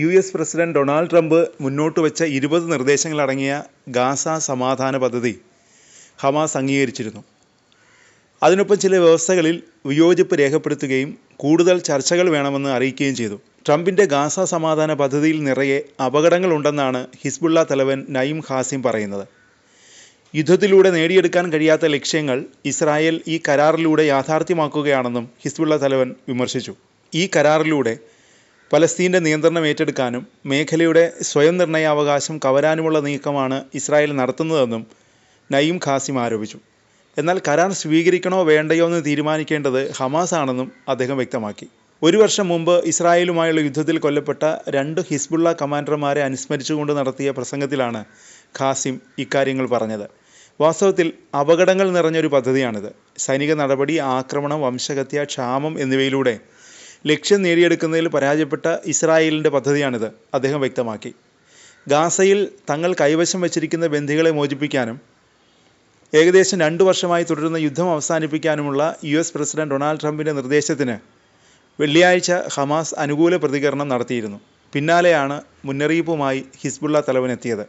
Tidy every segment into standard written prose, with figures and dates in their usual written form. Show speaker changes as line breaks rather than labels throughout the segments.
US. President Donald Trump മുന്നോട്ട് വെച്ച 20 നിർദ്ദേശങ്ങളടങ്ങിയ Gaza സമാധാന പദ്ധതി ഹമാസ് അംഗീകരിച്ചിരുന്നു. അതിനൊപ്പം ചില വ്യവസ്ഥകളിൽ വിയോജിപ്പ് രേഖപ്പെടുത്തുകയും കൂടുതൽ ചർച്ചകൾ വേണമെന്ന് അറിയിക്കുകയും ചെയ്തു. ട്രംപിൻ്റെ ഗാസ സമാധാന പദ്ധതിയിൽ നിറയെ അപകടങ്ങളുണ്ടെന്നാണ് ഹിസ്ബുള്ള തലവൻ നഈം ഖാസിം പറയുന്നത്. യുദ്ധത്തിലൂടെ നേടിയെടുക്കാൻ കഴിയാത്ത ലക്ഷ്യങ്ങൾ ഇസ്രായേൽ ഈ കരാറിലൂടെ യാഥാർത്ഥ്യമാക്കുകയാണെന്നും ഹിസ്ബുള്ള തലവൻ വിമർശിച്ചു. ഈ കരാറിലൂടെ പലസ്തീൻ്റെ നിയന്ത്രണം ഏറ്റെടുക്കാനും മേഖലയുടെ സ്വയം നിർണയാവകാശം കവരാനുമുള്ള നീക്കമാണ് ഇസ്രായേൽ നടത്തുന്നതെന്നും നഈം ഖാസിം ആരോപിച്ചു. എന്നാൽ കരാർ സ്വീകരിക്കണോ വേണ്ടയോ എന്ന് തീരുമാനിക്കേണ്ടത് ഹമാസ് ആണെന്നും അദ്ദേഹം വ്യക്തമാക്കി. ഒരു വർഷം മുമ്പ് ഇസ്രായേലുമായുള്ള യുദ്ധത്തിൽ കൊല്ലപ്പെട്ട 2 ഹിസ്ബുള്ള കമാൻഡർമാരെ അനുസ്മരിച്ചുകൊണ്ട് നടത്തിയ പ്രസംഗത്തിലാണ് ഖാസിം ഇക്കാര്യങ്ങൾ പറഞ്ഞത്. വാസ്തവത്തിൽ അപകടങ്ങൾ നിറഞ്ഞൊരു പദ്ധതിയാണിത്. സൈനിക നടപടി, ആക്രമണം, വംശഹത്യ, ക്ഷാമം എന്നിവയിലൂടെ ലക്ഷ്യം നേടിയെടുക്കുന്നതിൽ പരാജയപ്പെട്ട ഇസ്രായേലിൻ്റെ പദ്ധതിയാണിത്, അദ്ദേഹം വ്യക്തമാക്കി. ഗാസയിൽ തങ്ങൾ കൈവശം വച്ചിരിക്കുന്ന ബന്ദികളെ മോചിപ്പിക്കാനും ഏകദേശം 2 വർഷമായി തുടരുന്ന യുദ്ധം അവസാനിപ്പിക്കാനുമുള്ള യു.എസ്. പ്രസിഡന്റ് ഡൊണാൾഡ് ട്രംപിൻ്റെ നിർദ്ദേശത്തിന് വെള്ളിയാഴ്ച ഹമാസ് അനുകൂല പ്രതികരണം നടത്തിയിരുന്നു. പിന്നാലെയാണ് മുന്നറിയിപ്പുമായി ഹിസ്ബുള്ള തലവനെത്തിയത്.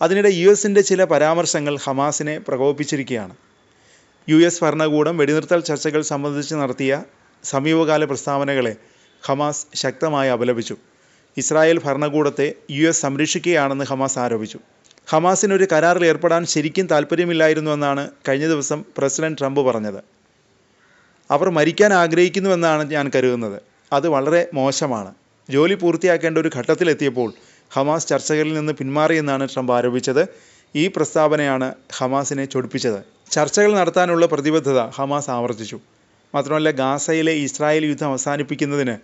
അതിനിടെ യു.എസിൻ്റെ ചില പരാമർശങ്ങൾ ഹമാസിനെ പ്രകോപിപ്പിച്ചിരിക്കുകയാണ്. യു.എസ്. ഭരണകൂടം വെടിനിർത്തൽ ചർച്ചകൾ സംബന്ധിച്ച് നടത്തിയ സമീപകാല പ്രസ്താവനകളെ ഹമാസ് ശക്തമായി അപലപിച്ചു. ഇസ്രായേൽ ഭരണകൂടത്തെ യു.എസ്. സംരക്ഷിക്കുകയാണെന്ന് ഹമാസ് ആരോപിച്ചു. ഹമാസിനൊരു കരാറിൽ ഏർപ്പെടാൻ ശരിക്കും താല്പര്യമില്ലായിരുന്നുവെന്നാണ് കഴിഞ്ഞ ദിവസം പ്രസിഡന്റ് ട്രംപ് പറഞ്ഞത്. അവർ മരിക്കാൻ ആഗ്രഹിക്കുന്നുവെന്നാണ് ഞാൻ കരുതുന്നത്. അത് വളരെ മോശമാണ്. ജോലി പൂർത്തിയാക്കേണ്ട ഒരു ഘട്ടത്തിലെത്തിയപ്പോൾ ഹമാസ് ചർച്ചകളിൽ നിന്ന് പിന്മാറിയെന്നാണ് ട്രംപ് ആരോപിച്ചത്. ഈ പ്രസ്താവനയാണ് ഹമാസിനെ ചൊടിപ്പിച്ചത്. ചർച്ചകൾ നടത്താനുള്ള പ്രതിബദ്ധത ഹമാസ് ആവർത്തിച്ചു. മാത്രമല്ല, ഗാസയിലെ ഇസ്രായേൽ യുദ്ധം അവസാനിപ്പിക്കുന്നതിന്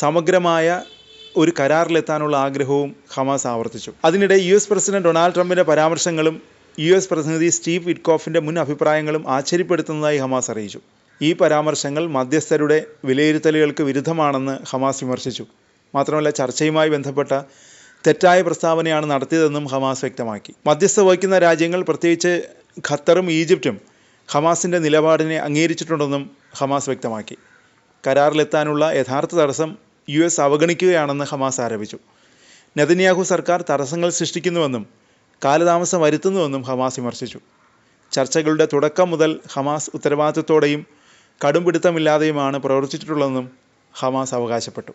സമഗ്രമായ ഒരു കരാറിലെത്താനുള്ള ആഗ്രഹവും ഹമാസ് ആവർത്തിച്ചു. അതിനിടെ യു.എസ്. പ്രസിഡന്റ് ഡൊണാൾഡ് ട്രംപിൻ്റെ പരാമർശങ്ങളും യു.എസ്. പ്രതിനിധി സ്റ്റീവ് വിറ്റ്കോഫിൻ്റെ മുൻ അഭിപ്രായങ്ങളും ആശ്ചര്യപ്പെടുത്തുന്നതായി ഹമാസ് അറിയിച്ചു. ഈ പരാമർശങ്ങൾ മധ്യസ്ഥരുടെ വിലയിരുത്തലുകൾക്ക് വിരുദ്ധമാണെന്ന് ഹമാസ് വിമർശിച്ചു. മാത്രമല്ല, ചർച്ചയുമായി ബന്ധപ്പെട്ട തെറ്റായ പ്രസ്താവനയാണ് നടത്തിയതെന്നും ഹമാസ് വ്യക്തമാക്കി. മധ്യസ്ഥ വഹിക്കുന്ന രാജ്യങ്ങൾ, പ്രത്യേകിച്ച് ഖത്തറും ഈജിപ്തും ഹമാസിൻ്റെ നിലപാടിനെ അംഗീകരിച്ചിട്ടുണ്ടെന്നും ഹമാസ് വ്യക്തമാക്കി. കരാറിലെത്താനുള്ള യഥാർത്ഥ തടസ്സം യു.എസ്. അവഗണിക്കുകയാണെന്ന് ഹമാസ് ആരോപിച്ചു. നെതന്യാഹു സർക്കാർ തടസ്സങ്ങൾ സൃഷ്ടിക്കുന്നുവെന്നും കാലതാമസം വരുത്തുന്നുവെന്നും ഹമാസ് വിമർശിച്ചു. ചർച്ചകളുടെ തുടക്കം മുതൽ ഹമാസ് ഉത്തരവാദിത്വത്തോടെയും കടുംപിടുത്തമില്ലാതെയുമാണ് പ്രവർത്തിച്ചിട്ടുള്ളതെന്നും ഹമാസ് അവകാശപ്പെട്ടു.